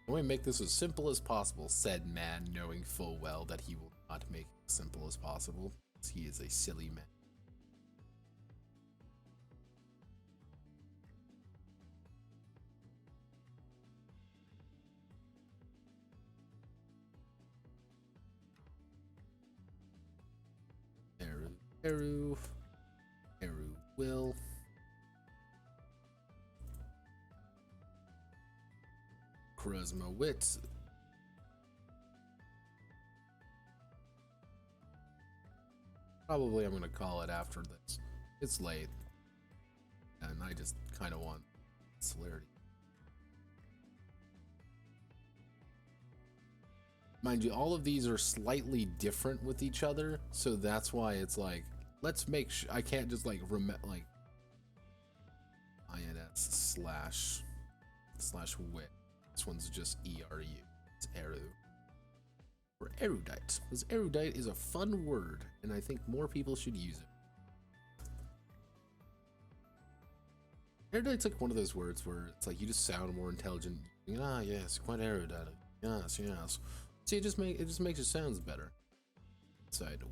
B: Can we make this as simple as possible, said man, knowing full well that he will not make it as simple as possible, because he is a silly man. Eru will. Charisma wit. Probably I'm gonna call it after this. It's late. And I just kinda want celerity. Mind you, all of these are slightly different with each other, so that's why it's like, let's make sure I can't just like like INS slash wit. This one's just ERU. It's Eru. Or erudite. Because erudite is a fun word, and I think more people should use it. Erudite's like one of those words where it's like you just sound more intelligent. Ah, yes, quite erudite. Yes, yes. See, it just makes it sounds better. Side.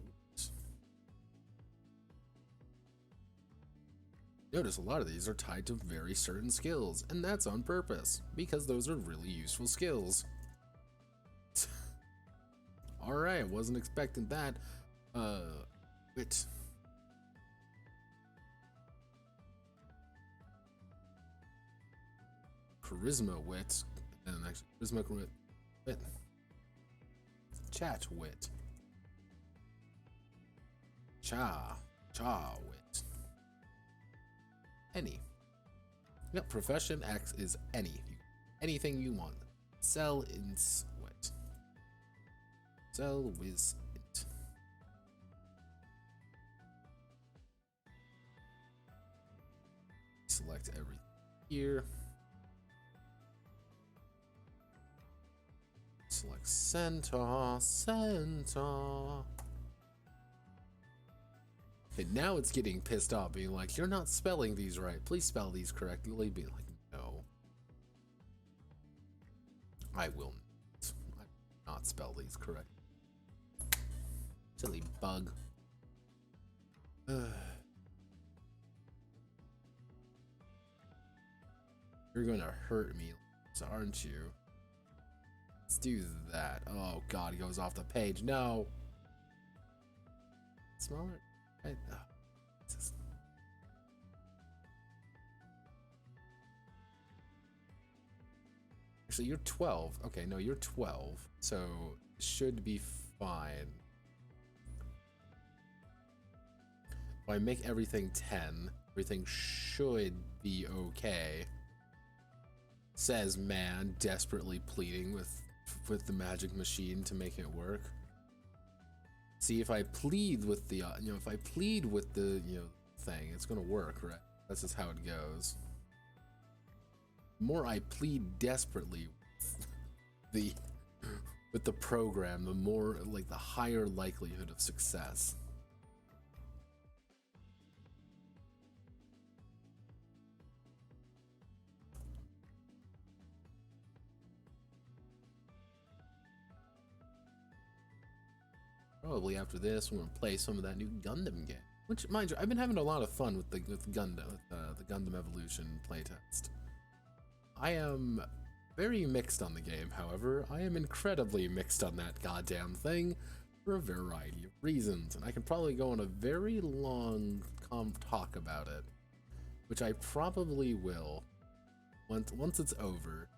B: Notice a lot of these are tied to very certain skills, and that's on purpose, because those are really useful skills. Alright, wasn't expecting that. Wit. Charisma wit. And actually, charisma wit. Chat wit. Cha wit. Any. Yep, profession X is any. Anything you want. Sell in wit. Sell with it. Select everything here. Select centaur. Okay, now it's getting pissed off, being like, you're not spelling these right. Please spell these correctly. Be like, no. I will not spell these correctly. Silly bug. You're gonna hurt me, aren't you? Let's do that. Oh god, it goes off the page. No. Smaller. Actually, you're 12. Okay, no, you're 12. So, should be fine. If I make everything 10, everything should be okay. Says man, desperately pleading with the magic machine to make it work. See, if I plead with the, if I plead with the, thing, it's gonna work, right? That's just how it goes. The more I plead desperately with the program, the more, like, the higher likelihood of success. Probably after this, we're gonna play some of that new Gundam game. Which, mind you, I've been having a lot of fun with Gundam, the Gundam Evolution playtest. I am very mixed on the game, however. I am incredibly mixed on that goddamn thing for a variety of reasons, and I can probably go on a very long talk about it, which I probably will once it's over.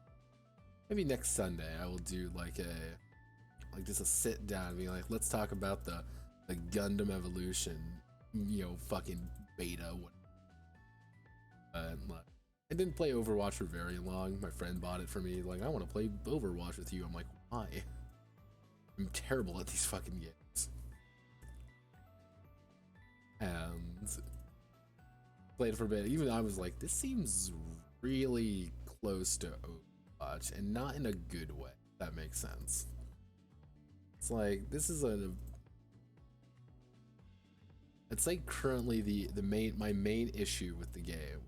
B: Maybe next Sunday I will do like just a sit down and be like, let's talk about the Gundam Evolution, fucking beta. I didn't play Overwatch for very long. My friend bought it for me. Like, I want to play Overwatch with you. I'm like, why? I'm terrible at these fucking games. And played it for a bit. Even I was like, this seems really close to Overwatch, and not in a good way. If that makes sense. It's like, this is it's like currently my main issue with the game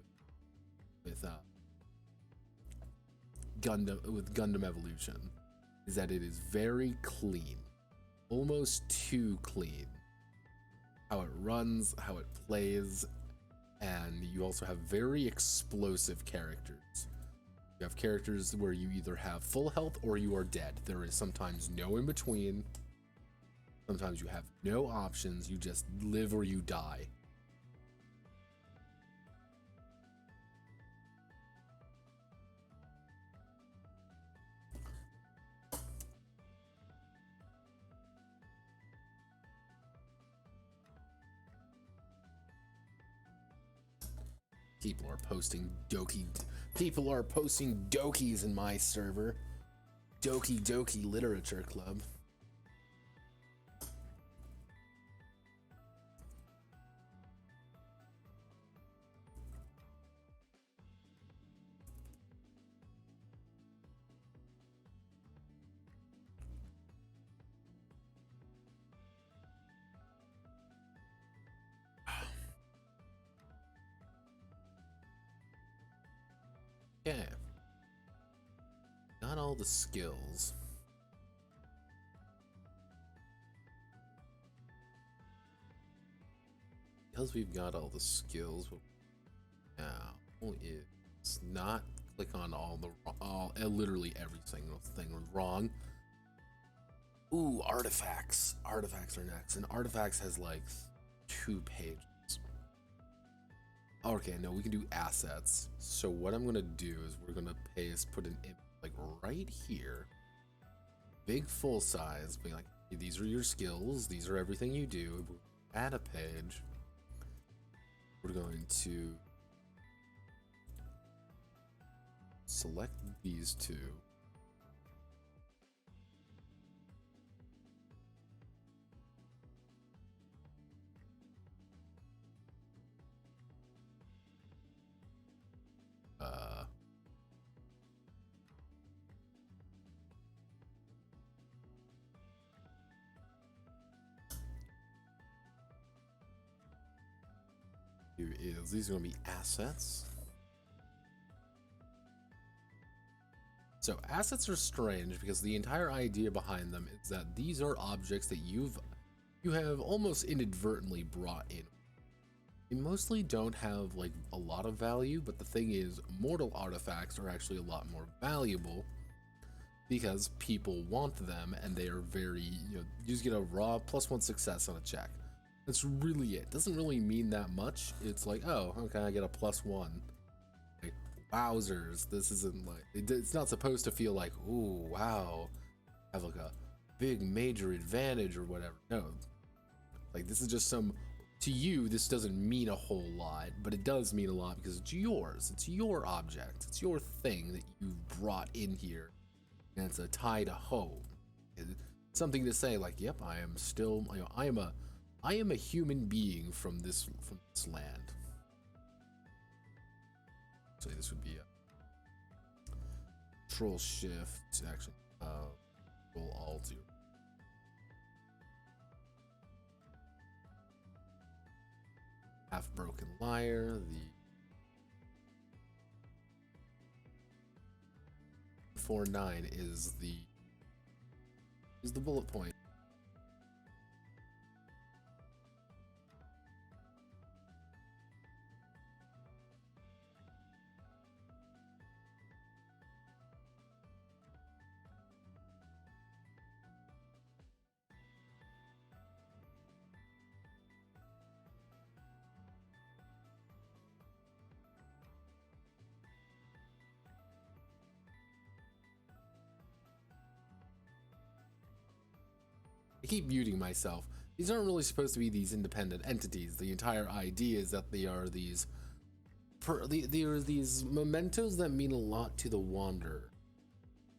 B: with Gundam Evolution is that it is very clean, almost too clean. How it runs, how it plays, and you also have very explosive characters. You have characters where you either have full health or you are dead. There is sometimes no in between. Sometimes you have no options. You just live or you die. People are posting dokies in my server. Doki Doki Literature Club. Okay. Got all the skills. Because we've got all the skills, now is not click on literally every single thing was wrong. Ooh, artifacts. Artifacts are next, and artifacts has like 2 pages. Okay, no, we can do assets. So what I'm gonna do is we're gonna put an image like right here, big full size, being like, hey, these are your skills, these are everything you do. Add a page. We're going to select these 2. These are going to be assets. So assets are strange because the entire idea behind them is that these are objects that you have almost inadvertently brought in. They mostly don't have like a lot of value, but the thing is, mortal artifacts are actually a lot more valuable because people want them, and they are very, you just get a raw +1 success on a check. That's really it. Doesn't really mean that much. It's like, oh, okay, I get a +1. Like, wowzers, this isn't like, it's not supposed to feel like, ooh, wow, I have like a big major advantage or whatever. No, like this is just to you, this doesn't mean a whole lot, but it does mean a lot because it's yours. It's your object. It's your thing that you've brought in here, and it's a tie to home. It's something to say like, yep, I am still, I am a human being from this land. So this would be a Control Shift, actually, Control Alt. Half Broken Liar, the 4-9 is the bullet point. I keep muting myself. These aren't really supposed to be these independent entities. The entire idea is that they are these mementos that mean a lot to the Wanderer.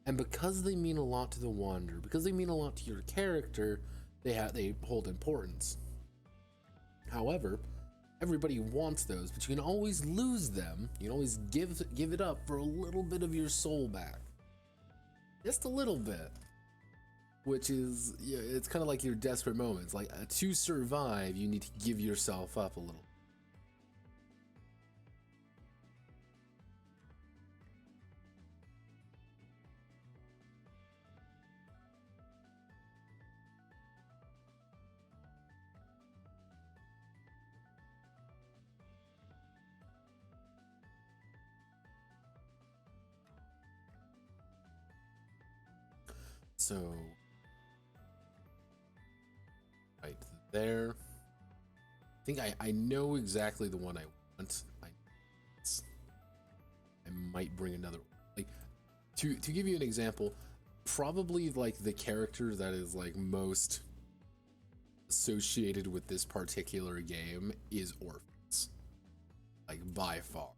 B: And because they mean a lot to the Wanderer, because they mean a lot to your character, they hold importance. However, everybody wants those, but you can always lose them. You can always give it up for a little bit of your soul back. Just a little bit. Which is, yeah, it's kind of like your desperate moments. Like, to survive, you need to give yourself up a little. So, right there. I think I know exactly the one I want. I might bring another one. Like, to give you an example, probably like the character that is like most associated with this particular game is Orpheus. Like, by far.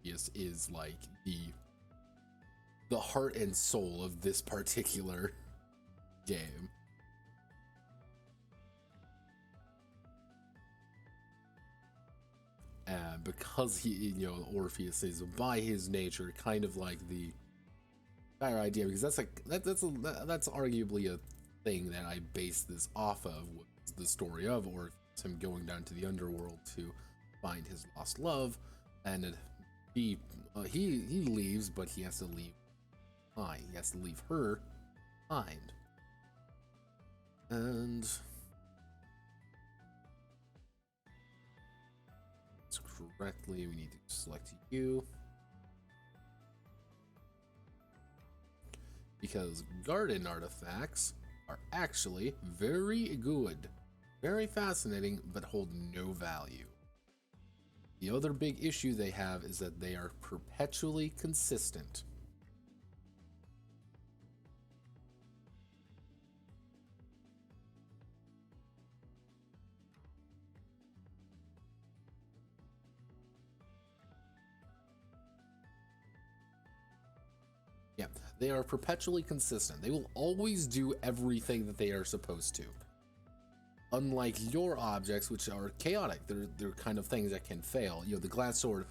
B: Orpheus is like the heart and soul of this particular game. And because he, Orpheus is by his nature kind of like the entire idea, because that's arguably a thing that I base this off of, was the story of Orpheus, him going down to the underworld to find his lost love, and he leaves, but he has to leave behind. He has to leave her behind. And correctly, we need to select you, because garden artifacts are actually very good, very fascinating, but hold no value. The other big issue they have is that they are perpetually consistent. Yeah, they are perpetually consistent. They will always do everything that they are supposed to. Unlike your objects, which are chaotic. They're kind of things that can fail. The glass sword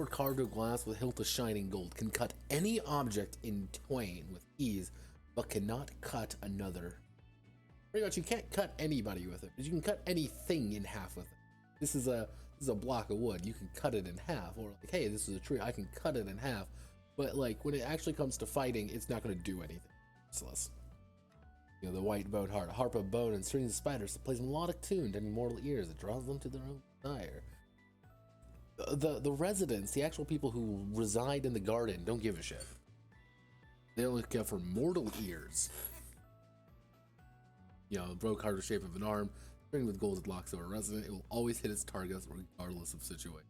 B: carved of glass with hilt of shining gold, can cut any object in twain with ease, but cannot cut another. Pretty much, you can't cut anybody with it, but you can cut anything in half with it. This is a block of wood. You can cut it in half, or like, hey, this is a tree. I can cut it in half. But like when it actually comes to fighting, it's not going to do anything. Useless. The white bowed heart, a harp of bone and strings of spiders that plays a melodic tune to mortal ears that draws them to their own desire. The residents, the actual people who reside in the garden, don't give a shit. They only care for mortal ears. A broke heart of shape of an arm, string with golden locks of a resident, it will always hit its targets regardless of situation.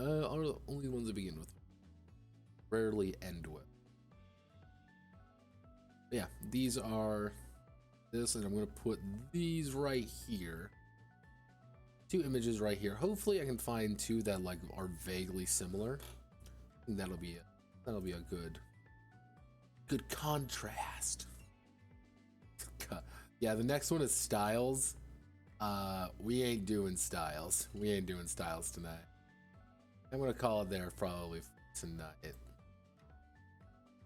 B: Are the only ones that begin with. Rarely end with. Yeah, these are this, and I'm going to put these right here. 2 images right here. Hopefully I can find 2 that like are vaguely similar. I think that'll be it. That'll be a good contrast. Yeah, the next one is styles. We ain't doing styles. We ain't doing styles tonight. I'm going to call it there probably tonight.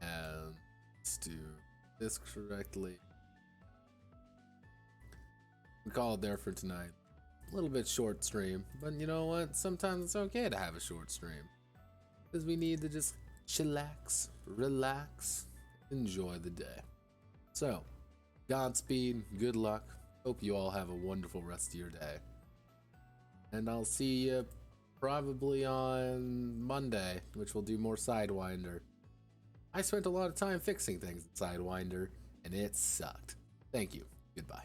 B: And let's do this correctly. We call it there for tonight. A little bit short stream, but you know what? Sometimes it's okay to have a short stream, because we need to just chillax, relax, enjoy the day. So, Godspeed, good luck. Hope you all have a wonderful rest of your day. And I'll see you probably on Monday, which will do more Sidewinder. I spent a lot of time fixing things in Sidewinder, and it sucked. Thank you. Goodbye.